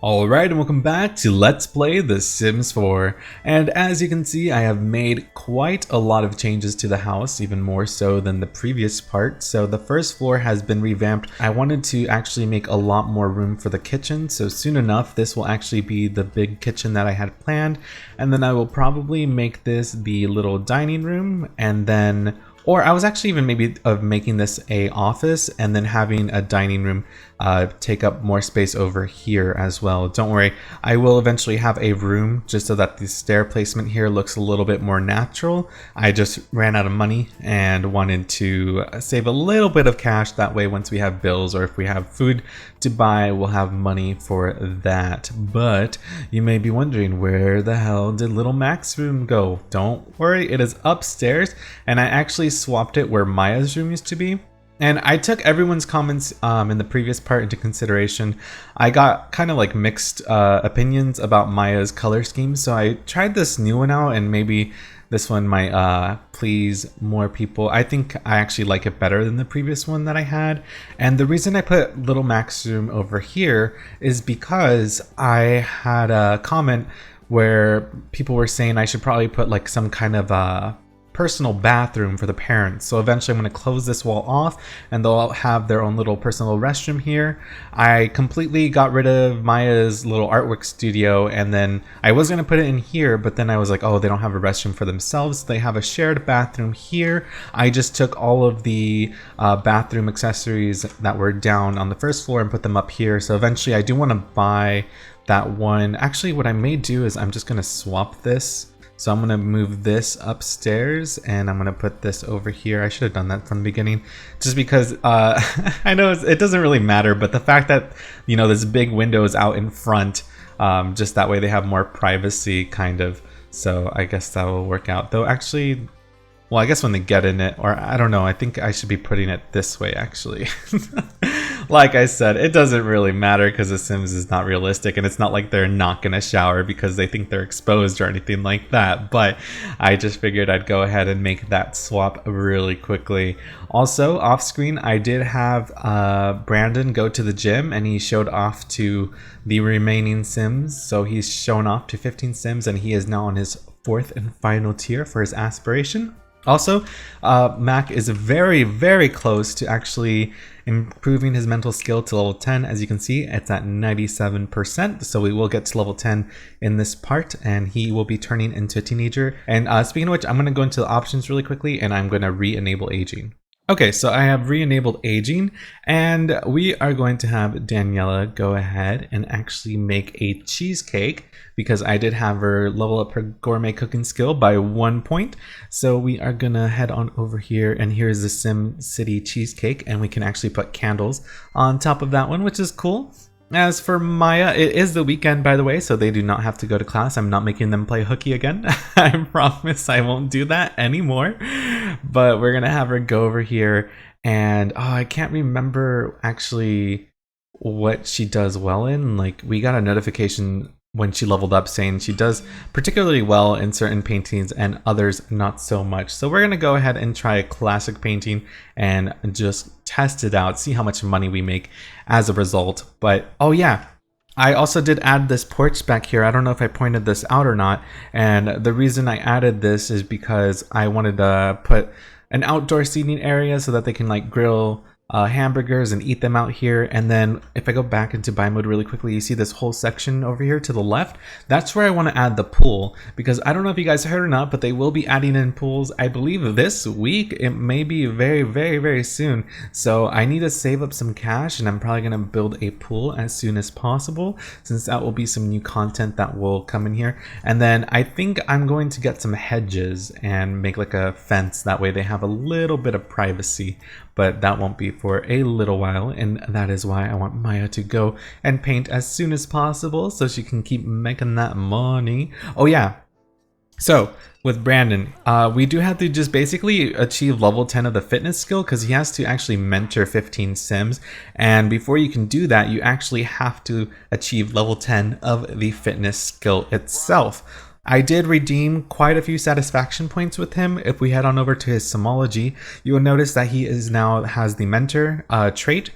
Alright, and welcome back to Let's Play The Sims 4. And as you can see, I have made quite a lot of changes to the house, even more so than the previous part. So the first floor has been revamped. I wanted to actually make a lot more room for the kitchen, so soon enough this will actually be the big kitchen that I had planned. And then I will probably make this the little dining room, and then I was actually even maybe of making this a office and then having a dining room take up more space over here as well. Don't worry, I will eventually have a room just so that the stair placement here looks a little bit more natural. I just ran out of money and wanted to save a little bit of cash. That way once we have bills or if we have food to buy, we'll have money for that. But you may be wondering, where the hell did little Mac's room go? Don't worry, it is upstairs, and I actually swapped it where Maya's room used to be. And I took everyone's comments in the previous part into consideration. I got kind of like mixed opinions about Maya's color scheme, so I tried this new one out, and maybe this one might please more people. I think I actually like it better than the previous one that I had. And the reason I put little Mac's room over here is because I had a comment where people were saying I should probably put like some kind of personal bathroom for the parents. So eventually I'm going to close this wall off and they'll have their own little personal restroom here. I completely got rid of Maya's little artwork studio, and then I was going to put it in here, but then I was like, oh, they don't have a restroom for themselves. They have a shared bathroom here. I just took all of the bathroom accessories that were down on the first floor and put them up here. So eventually I do want to buy that one. Actually, what I may do is I'm just going to swap this. So I'm going to move this upstairs and I'm going to put this over here. I should have done that from the beginning just because I know it doesn't really matter, but the fact that, you know, this big window is out in front, just that way they have more privacy kind of. So I guess that will work out. Though actually, well, I guess when they get in it, or I don't know, I think I should be putting it this way actually. Like I said, it doesn't really matter because The Sims is not realistic, and it's not like they're not gonna shower because they think they're exposed or anything like that. But I just figured I'd go ahead and make that swap really quickly. Also, off screen, I did have Brandon go to the gym and he showed off to the remaining Sims. So he's shown off to 15 Sims and he is now on his 4th and final tier for his aspiration. Also, Mac is very, very close to actually improving his mental skill to level 10. As you can see, it's at 97%. So we will get to level 10 in this part and he will be turning into a teenager. And speaking of which, I'm going to go into the options really quickly and I'm going to re-enable aging. Okay, so I have re-enabled aging and we are going to have Daniela go ahead and actually make a cheesecake because I did have her level up her gourmet cooking skill by 1 point. So we are gonna head on over here and here's the Sim City cheesecake, and we can actually put candles on top of that one, which is cool. As for Maya, it is the weekend, by the way, so they do not have to go to class. I'm not making them play hooky again. I promise I won't do that anymore. But we're gonna have her go over here and I can't remember actually what she does well in. Like, we got a notification when she leveled up saying she does particularly well in certain paintings and others not so much. So we're gonna go ahead and try a classic painting and just test it out, see how much money we make as a result. But oh yeah, I also did add this porch back here. I don't know if I pointed this out or not, and the reason I added this is because I wanted to put an outdoor seating area so that they can like grill hamburgers and eat them out here. And then if I go back into buy mode really quickly, you see this whole section over here to the left. That's where I want to add the pool, because I don't know if you guys heard or not, but they will be adding in pools, I believe this week. It may be very, very, very soon. So I need to save up some cash and I'm probably going to build a pool as soon as possible, since that will be some new content that will come in here. And then I think I'm going to get some hedges and make like a fence. That way they have a little bit of privacy, but that won't be for a little while, and that is why I want Maya to go and paint as soon as possible so she can keep making that money. Oh yeah, so with Brandon, we do have to just basically achieve level 10 of the fitness skill, because he has to actually mentor 15 Sims, and before you can do that, you actually have to achieve level 10 of the fitness skill itself. I did redeem quite a few satisfaction points with him. If we head on over to his Simology, you will notice that he is now has the mentor trait,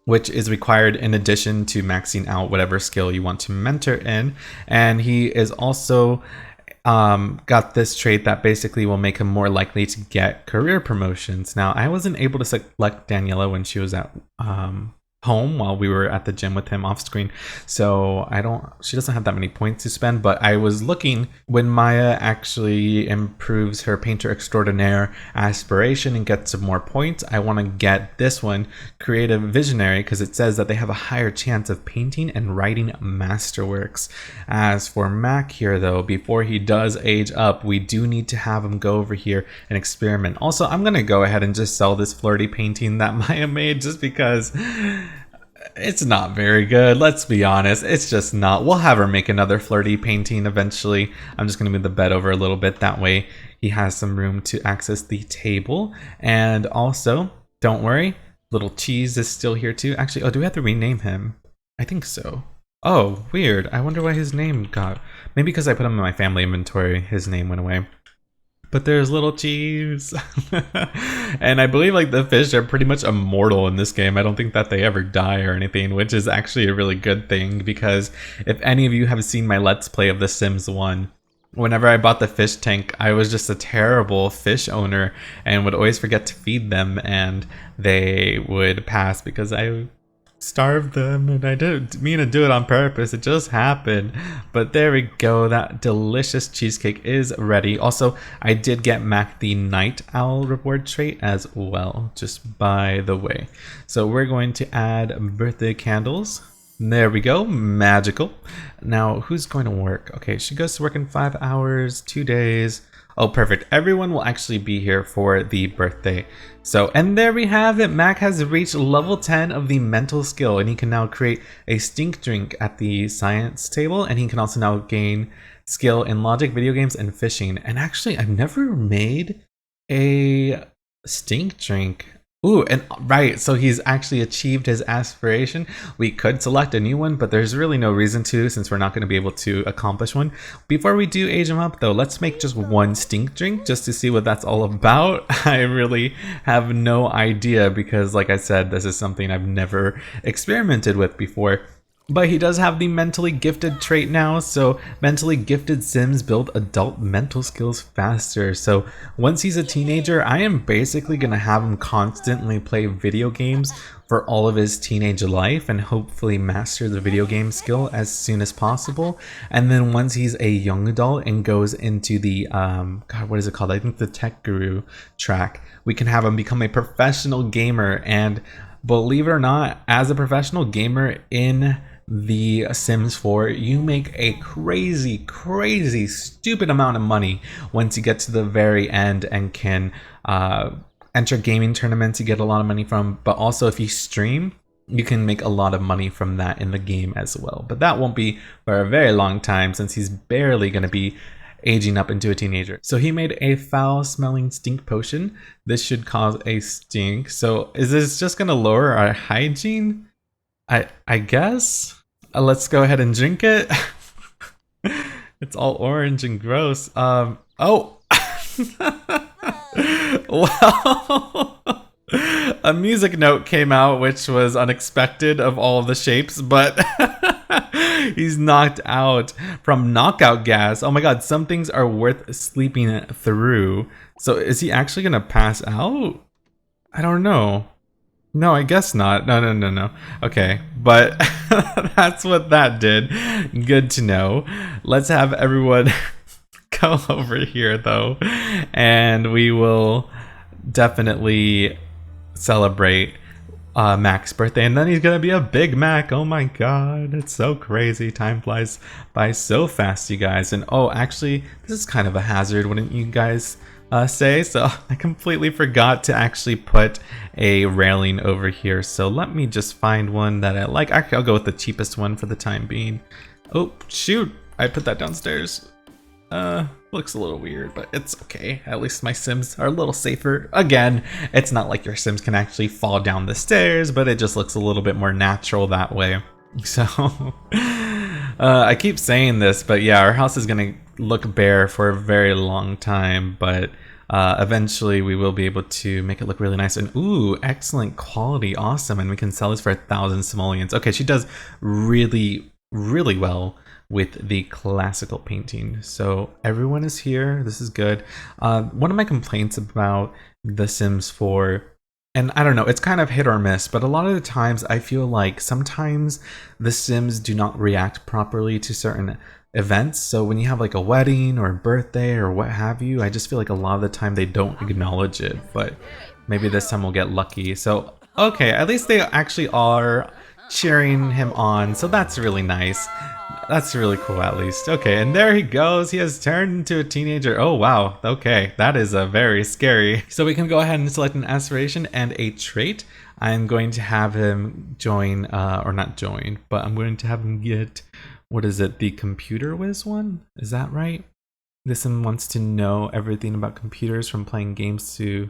which is required in addition to maxing out whatever skill you want to mentor in. And he is also got this trait that basically will make him more likely to get career promotions. Now, I wasn't able to select Daniela when she was at home while we were at the gym with him off screen, so she doesn't have that many points to spend. But I was looking, when Maya actually improves her painter extraordinaire aspiration and gets some more points, I want to get this one, creative visionary, because it says that they have a higher chance of painting and writing masterworks. As for Mac here though, before he does age up, we do need to have him go over here and experiment. Also, I'm gonna go ahead and just sell this flirty painting that Maya made, just because it's not very good. Let's be honest, it's just not. We'll have her make another flirty painting eventually. I'm just going to move the bed over a little bit. That way he has some room to access the table. And also, don't worry, little cheese is still here too. Actually, oh, do we have to rename him? I think so. Oh, weird. I wonder why his name got... Maybe because I put him in my family inventory, his name went away. But there's little cheese. And I believe like the fish are pretty much immortal in this game. I don't think that they ever die or anything, which is actually a really good thing, because if any of you have seen my Let's Play of The Sims 1, whenever I bought the fish tank, I was just a terrible fish owner and would always forget to feed them, and they would pass because I starved them, and I didn't mean to do it on purpose. It just happened. But there we go. That delicious cheesecake is ready. Also, I did get Mac the night owl reward trait as well, just by the way. So we're going to add birthday candles. There we go. Magical. Now, who's going to work? Okay, she goes to work in 5 hours, 2 days. Oh, perfect. Everyone will actually be here for the birthday. So, and there we have it. Mac has reached level 10 of the mental skill, and he can now create a stink drink at the science table, and he can also now gain skill in logic, video games, and fishing. And actually, I've never made a stink drink. Ooh, and right, so he's actually achieved his aspiration. We could select a new one, but there's really no reason to, since we're not going to be able to accomplish one. Before we do age him up though, let's make just one stink drink just to see what that's all about. I really have no idea, because like I said, this is something I've never experimented with before. But he does have the mentally gifted trait now, so mentally gifted Sims build adult mental skills faster. So once he's a teenager, I am basically going to have him constantly play video games for all of his teenage life and hopefully master the video game skill as soon as possible. And then once he's a young adult and goes into the, God, what is it called? I think the Tech Guru track, we can have him become a professional gamer. And believe it or not, as a professional gamer in the Sims 4, you make a crazy stupid amount of money once you get to the very end and can enter gaming tournaments you get a lot of money from. But also if you stream, you can make a lot of money from that in the game as well. But that won't be for a very long time, since he's barely going to be aging up into a teenager. So he made a foul smelling stink potion. This should cause a stink. So is this just going to lower our hygiene? I guess. Let's go ahead and drink it. It's all orange and gross. Oh. Well, a music note came out, which was unexpected of all the shapes, but he's knocked out from knockout gas. Oh my god, some things are worth sleeping through. So is he actually gonna pass out? I don't know. No, I guess not. No. Okay, but that's what that did. Good to know. Let's have everyone go over here though, and we will definitely celebrate Mac's birthday, and then he's gonna be a Big Mac. Oh my god, it's so crazy. Time flies by so fast, you guys. And oh, actually, this is kind of a hazard, wouldn't you guys say? So I completely forgot to actually put a railing over here, so let me just find one that I like. Actually, I'll go with the cheapest one for the time being. Oh shoot, I put that downstairs. Looks a little weird, but it's okay. At least my Sims are a little safer. Again, it's not like your Sims can actually fall down the stairs, but it just looks a little bit more natural that way. So I keep saying this, but yeah, our house is gonna look bare for a very long time, but Eventually we will be able to make it look really nice. And ooh, excellent quality, awesome. And we can sell this for 1,000 simoleons. Okay, she does really, really well with the classical painting. So everyone is here. This is good. One of my complaints about The Sims 4, and I don't know, it's kind of hit or miss, but a lot of the times I feel like sometimes the Sims do not react properly to certain events. So when you have like a wedding or a birthday or what have you, I just feel like a lot of the time they don't acknowledge it, but maybe this time we'll get lucky. So, okay, at least they actually are cheering him on, so that's really nice. That's really cool, at least. Okay, and there he goes. He has turned into a teenager. Oh, wow. Okay, that is a very scary. So we can go ahead and select an aspiration and a trait. I'm going to have him join, or not join, but I'm going to have him get, what is it, the computer whiz one? Is that right? This one wants to know everything about computers from playing games to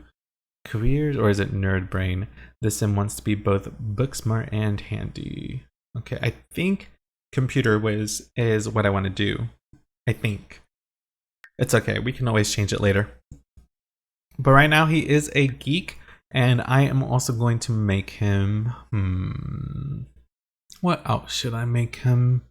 careers, or is it nerd brain? This sim wants to be both book smart and handy. Okay, I think computer whiz is what I want to do. I think. It's okay, we can always change it later. But right now he is a geek, and I am also going to make him, what else should I make him?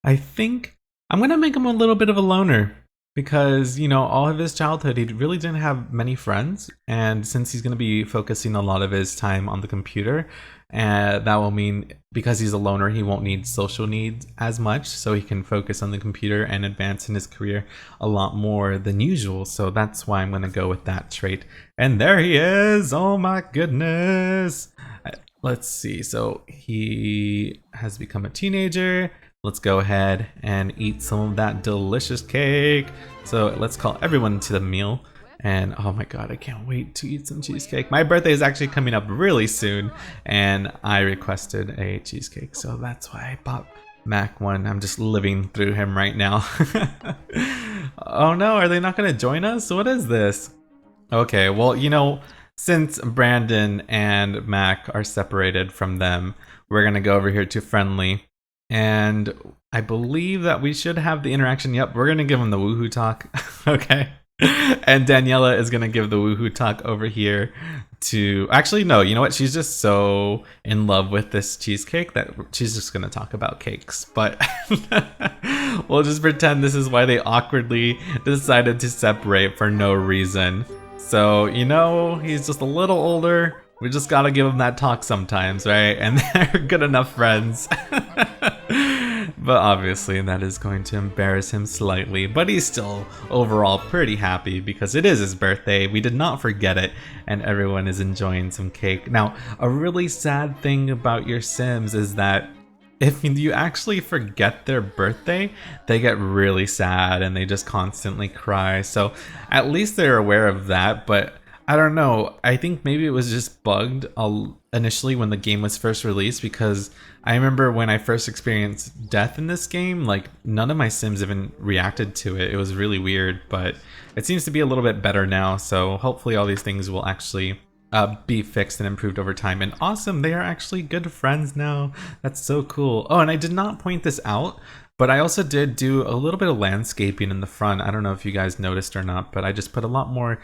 I think I'm gonna make him a little bit of a loner, because, you know, all of his childhood he really didn't have many friends, and since he's going to be focusing a lot of his time on the computer, that will mean because he's a loner he won't need social needs as much, so he can focus on the computer and advance in his career a lot more than usual. So that's why I'm going to go with that trait. And there he is. Oh my goodness. Let's see, so he has become a teenager. Let's go ahead and eat some of that delicious cake. So let's call everyone to the meal. And oh my god, I can't wait to eat some cheesecake. My birthday is actually coming up really soon, and I requested a cheesecake, so that's why I bought Mac one. I'm just living through him right now. Oh no, are they not gonna join us? What is this? Okay, well, you know, since Brandon and Mac are separated from them, we're gonna go over here to friendly. And I believe that we should have the interaction. Yep, we're gonna give him the woohoo talk. Okay. And Daniela is gonna give the woohoo talk over here to, actually no, you know what, she's just so in love with this cheesecake that she's just gonna talk about cakes. But we'll just pretend this is why they awkwardly decided to separate for no reason. So, you know, he's just a little older. We just gotta give him that talk sometimes, right? And they're good enough friends. But obviously that is going to embarrass him slightly, but he's still overall pretty happy because it is his birthday. We did not forget it, and everyone is enjoying some cake. Now, a really sad thing about your Sims is that if you actually forget their birthday, they get really sad and they just constantly cry. So at least they're aware of that, but I don't know, I think maybe it was just bugged initially when the game was first released, because I remember when I first experienced death in this game, like none of my Sims even reacted to it. It was really weird, but it seems to be a little bit better now, so hopefully all these things will actually be fixed and improved over time. And awesome, they are actually good friends now. That's so cool. Oh, and I did not point this out, but I also did do a little bit of landscaping in the front. I don't know if you guys noticed or not, but I just put a lot more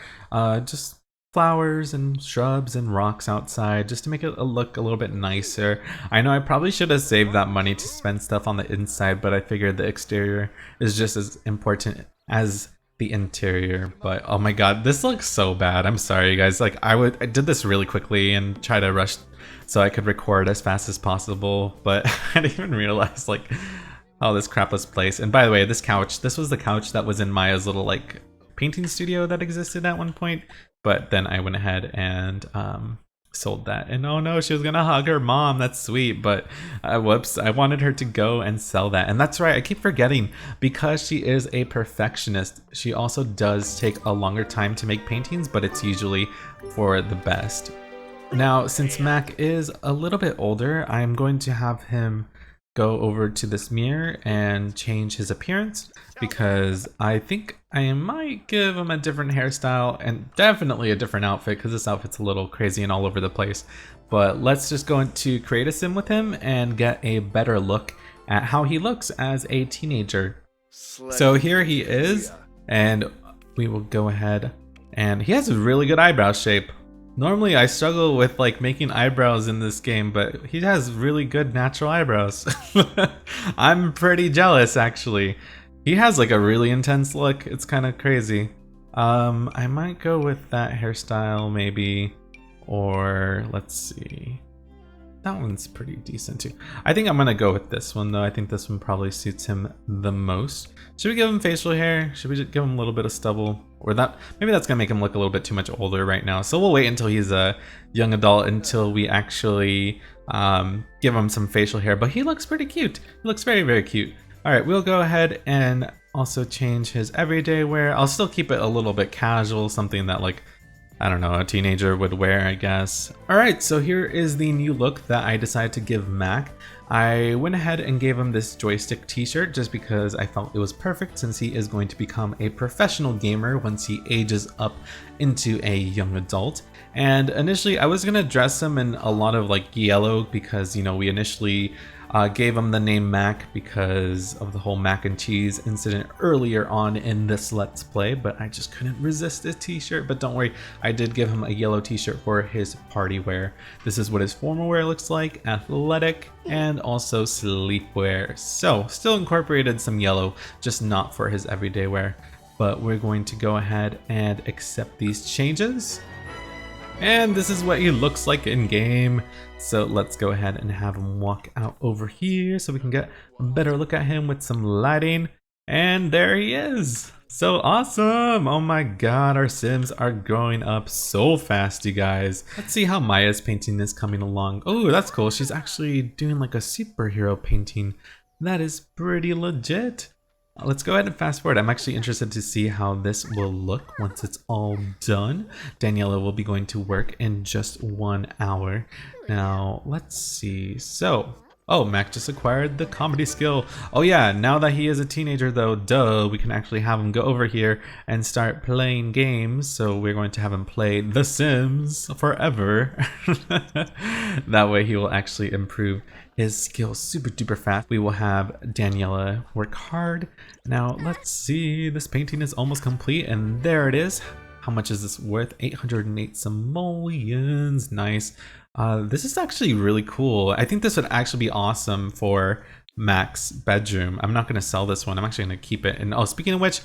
just flowers and shrubs and rocks outside just to make it look a little bit nicer. I know I probably should have saved that money to spend stuff on the inside, but I figured the exterior is just as important as the interior. But oh my god, this looks so bad. I'm sorry guys, like I did this really quickly and try to rush so I could record as fast as possible, but I didn't even realize like how this crap was placed. And by the way, this was the couch that was in Maya's little like painting studio that existed at one point, but then I went ahead and sold that. And oh no, she was gonna hug her mom. That's sweet, but whoops, I wanted her to go and sell that. And that's right, I keep forgetting, because she is a perfectionist, she also does take a longer time to make paintings, but it's usually for the best. Now, since Mac is a little bit older, I'm going to have him go over to this mirror and change his appearance, because I think I might give him a different hairstyle and definitely a different outfit, because this outfit's a little crazy and all over the place. But let's just go into create a sim with him and get a better look at how he looks as a teenager. So here he is, and we will go ahead And he has a really good eyebrow shape. Normally I struggle with like making eyebrows in this game, but he has really good natural eyebrows. I'm pretty jealous actually. He has like a really intense look. It's kind of crazy. I might go with that hairstyle maybe, or let's see. That one's pretty decent too. I think I'm gonna go with this one though. I think this one probably suits him the most. Should we give him facial hair? Should we just give him a little bit of stubble? Or that, maybe that's gonna make him look a little bit too much older right now. So we'll wait until he's a young adult until we actually give him some facial hair. But he looks pretty cute. He looks very, very cute. All right, we'll go ahead and also change his everyday wear. I'll still keep it a little bit casual, something that like, I don't know, a teenager would wear, I guess. Alright, so here is the new look that I decided to give Mac. I went ahead and gave him this joystick t-shirt just because I felt it was perfect since he is going to become a professional gamer once he ages up into a young adult. And initially I was gonna dress him in a lot of like yellow because, you know, we initially gave him the name Mac because of the whole mac and cheese incident earlier on in this Let's Play, but I just couldn't resist this t-shirt. But don't worry, I did give him a yellow t-shirt for his party wear. This is what his formal wear looks like, athletic, and also sleepwear. So still incorporated some yellow, just not for his everyday wear. But we're going to go ahead and accept these changes. And this is what he looks like in game. So let's go ahead and have him walk out over here so we can get a better look at him with some lighting. And there he is. So awesome. Oh my god, our Sims are growing up so fast, you guys. Let's see how Maya's painting is coming along. Oh, that's cool. She's actually doing like a superhero painting. That is pretty legit. Let's go ahead and fast forward. I'm actually interested to see how this will look once it's all done. Daniela will be going to work in just 1 hour. Now, let's see. So, oh, Mac just acquired the comedy skill. Oh yeah, now that he is a teenager though, duh, we can actually have him go over here and start playing games. So we're going to have him play The Sims forever. That way he will actually improve his skills super duper fast. We will have Daniela work hard. Now let's see, this painting is almost complete and there it is. How much is this worth? 808 simoleons. Nice. This is actually really cool. I think this would actually be awesome for Mac's bedroom. I'm not going to sell this one. I'm actually going to keep it. And oh, speaking of which,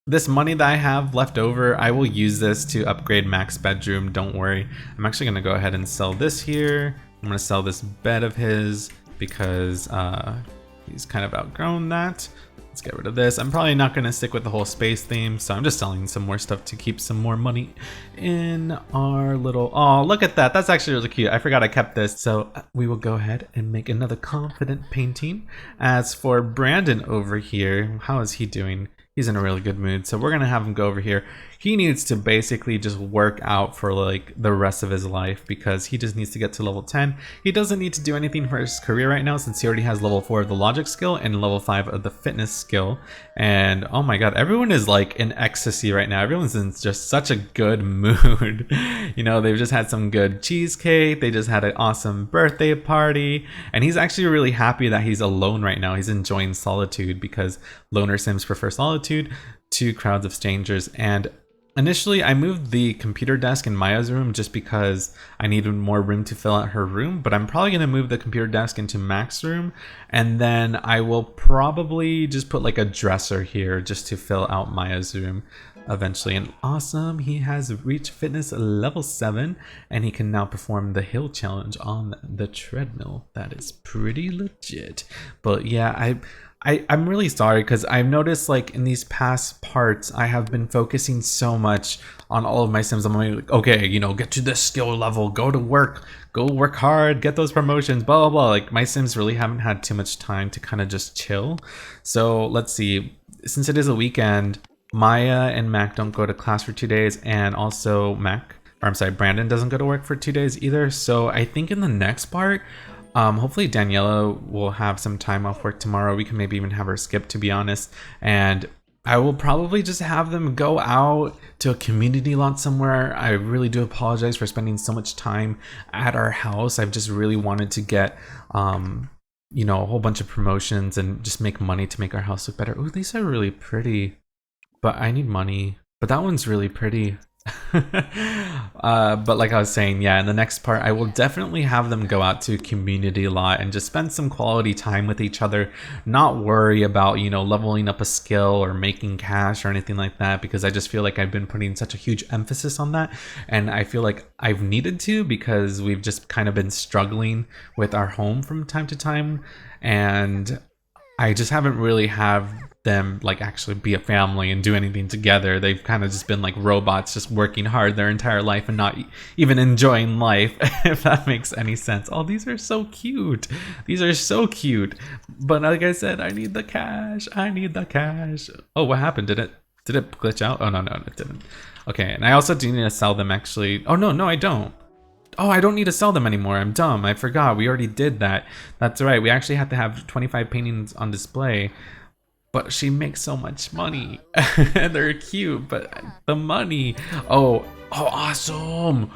this money that I have left over, I will use this to upgrade Mac's bedroom. Don't worry. I'm actually going to go ahead and sell this here. I'm going to sell this bed of his because he's kind of outgrown that. Let's get rid of this. I'm probably not going to stick with the whole space theme, so I'm just selling some more stuff to keep some more money in our little... Oh, look at that. That's actually really cute. I forgot I kept this. So we will go ahead and make another confident painting. As for Brandon over here, how is he doing? He's in a really good mood, so we're going to have him go over here. He needs to basically just work out for like the rest of his life because he just needs to get to level 10. He doesn't need to do anything for his career right now since he already has level 4 of the logic skill and level 5 of the fitness skill. And oh my god, everyone is like in ecstasy right now. Everyone's in just such a good mood. You know, they've just had some good cheesecake. They just had an awesome birthday party. And he's actually really happy that he's alone right now. He's enjoying solitude because loner Sims prefer solitude to crowds of strangers. And initially, I moved the computer desk in Maya's room just because I needed more room to fill out her room, but I'm probably going to move the computer desk into Mac's room, and then I will probably just put like a dresser here just to fill out Maya's room eventually. And awesome, he has reached fitness level 7, and he can now perform the hill challenge on the treadmill. That is pretty legit. But yeah, I'm really sorry because I've noticed like in these past parts I have been focusing so much on all of my Sims. I'm like, okay, you know, get to this skill level, go to work, go work hard, get those promotions, blah blah blah. Like my Sims really haven't had too much time to kind of just chill. So let's see, since it is a weekend, Maya and Mac don't go to class for 2 days, and also Brandon doesn't go to work for 2 days either. So I think in the next part, hopefully Daniela will have some time off work tomorrow. We can maybe even have her skip, to be honest. And I will probably just have them go out to a community lot somewhere. I really do apologize for spending so much time at our house. I've just really wanted to get, you know, a whole bunch of promotions and just make money to make our house look better. Oh, these are really pretty, but I need money. But that one's really pretty. But like I was saying, yeah, in the next part, I will definitely have them go out to community a lot and just spend some quality time with each other, not worry about, you know, leveling up a skill or making cash or anything like that, because I just feel like I've been putting such a huge emphasis on that. And I feel like I've needed to, because we've just kind of been struggling with our home from time to time. And I just haven't really have them like actually be a family and do anything together. They've kind of just been like robots, just working hard their entire life and not even enjoying life, if that makes any sense. Oh, these are so cute. These are so cute. But like I said, I need the cash. I need the cash. Oh, what happened? Did it glitch out? Oh, no, it didn't. Okay, and I also do need to sell them actually. Oh, no, I don't. Oh, I don't need to sell them anymore. I'm dumb. I forgot. We already did that. That's right. We actually have to have 25 paintings on display. But she makes so much money. They're cute, but the money. Oh, awesome.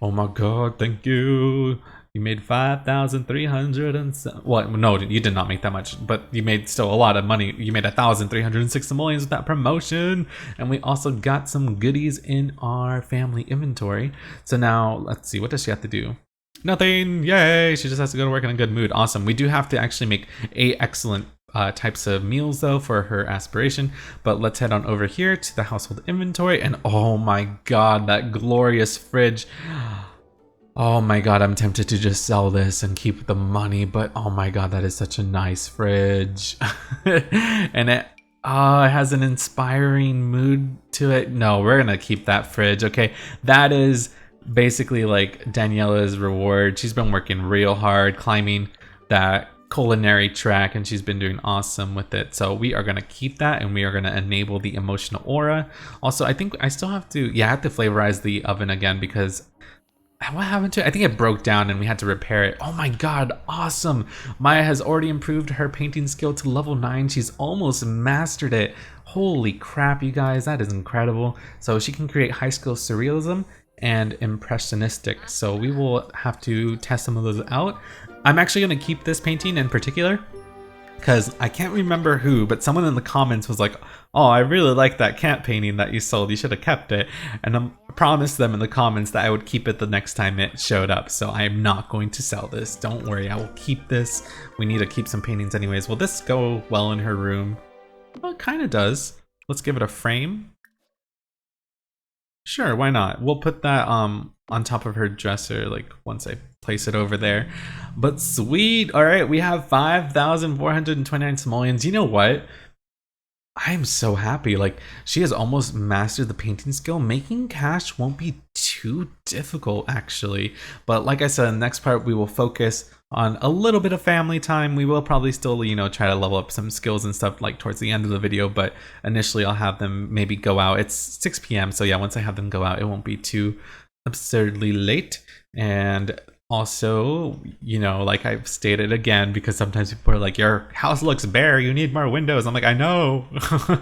Oh my God, thank you. You made 5,300 and what? No, you did not make that much, but you made still a lot of money. You made 1,306 simoleons with that promotion. And we also got some goodies in our family inventory. So now let's see, what does she have to do? Nothing. Yay. She just has to go to work in a good mood. Awesome. We do have to actually make excellent types of meals though for her aspiration, but let's head on over here to the household inventory. And oh my God, that glorious fridge. Oh my God, I'm tempted to just sell this and keep the money, but oh my God, that is such a nice fridge. And it has an inspiring mood to it. No, we're gonna keep that fridge. Okay, that is basically like Daniela's reward. She's been working real hard climbing that culinary track, and she's been doing awesome with it. So we are going to keep that, and we are going to enable the emotional aura. Also, I think I still have to, I have to flavorize the oven again, because what happened to it? I think it broke down and we had to repair it. Oh my God, awesome. Maya has already improved her painting skill to level 9. She's almost mastered it. Holy crap, you guys, that is incredible. So she can create high skill surrealism and impressionistic. So we will have to test some of those out. I'm actually going to keep this painting in particular because I can't remember who, but someone in the comments was like, oh, I really like that cat painting that you sold. You should have kept it. And I promised them in the comments that I would keep it the next time it showed up. So I am not going to sell this. Don't worry, I will keep this. We need to keep some paintings anyways. Will this go well in her room? Well, it kind of does. Let's give it a frame. Sure, why not? We'll put that on top of her dresser, like once I place it over there. But sweet, all right, we have 5,429 simoleons. You know what? I'm so happy. Like, she has almost mastered the painting skill. Making cash won't be too difficult, actually. But like I said, in the next part, we will focus on a little bit of family time. We will probably still, try to level up some skills and stuff like towards the end of the video, but initially I'll have them maybe go out. It's 6 p.m. So yeah, once I have them go out, it won't be too absurdly late. And also, like I've stated again, because sometimes people are like, your house looks bare, you need more windows. I'm like, I know.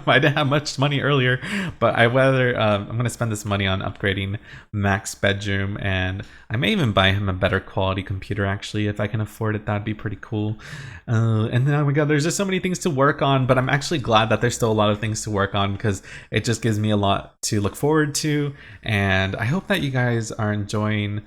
I didn't have much money earlier, but I'm going to spend this money on upgrading Mac's bedroom, and I may even buy him a better quality computer, actually. If I can afford it, that'd be pretty cool. And then, oh my God, there's just so many things to work on, but I'm actually glad that there's still a lot of things to work on, because it just gives me a lot to look forward to. And I hope that you guys are enjoying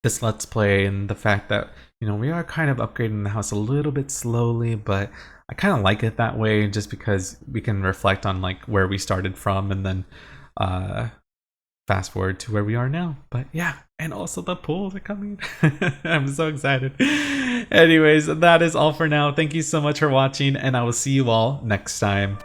this Let's Play, and the fact that, we are kind of upgrading the house a little bit slowly, but I kind of like it that way, just because we can reflect on like where we started from, and then fast forward to where we are now. But yeah, and also the pools are coming. I'm so excited. Anyways, that is all for now. Thank you so much for watching, and I will see you all next time.